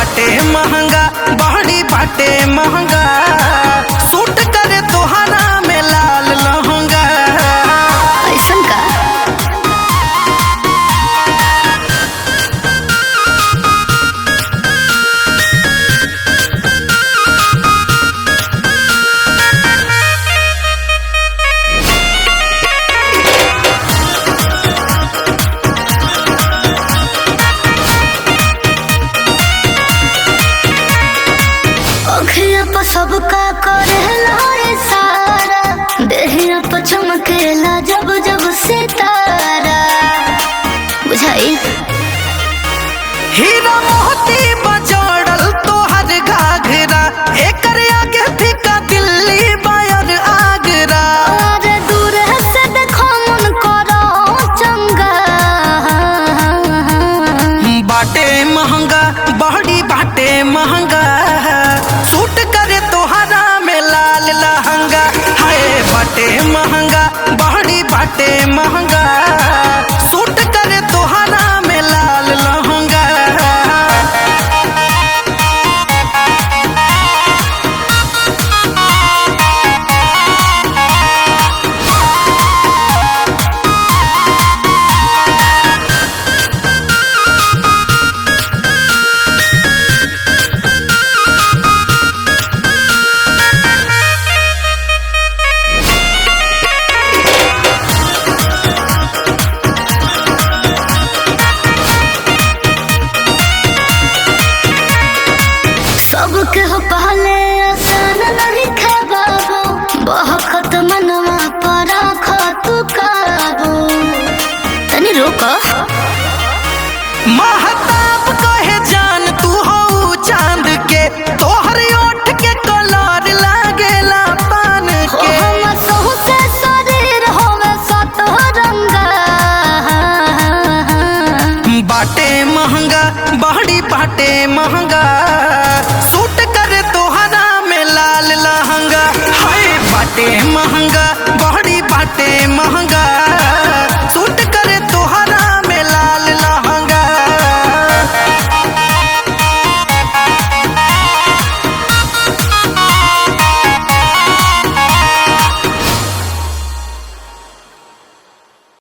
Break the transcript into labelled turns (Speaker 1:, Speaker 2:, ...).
Speaker 1: बाटे महंगा बहड़ी बाटे महंगा सूट करे तोहरा में लाल लहंगा।
Speaker 2: ऐसन का सबका करेला सारा देहिया पर चमकेला जब जब सितारा बुझाई।
Speaker 1: हीरा मोती बजड़ल तोहर घाघरा एकर आगे फीका दिल्ली बायर आगरा।
Speaker 2: और दूर से देखो मन करो चंगा
Speaker 1: बाटे महंगा बहड़ी बाटे महंगा सूट करे तोहरा में लाल लहंगा। हाय बाटे महंगा बहड़ी बाटे महंगा सूट करे तोहरा में लाल लहंगा।
Speaker 2: सबके हो पहले आसान नहीं खबाबो बहखत मनवा पर खतु काबो तनी रोको।
Speaker 1: महताब कहे जान तू हो चांद के तोहर ओठ के कलर लागेला पान के।
Speaker 2: हम सहु से शरीर होवे सतरंगा
Speaker 1: बाटे महंगा बहड़ी बाटे महंगा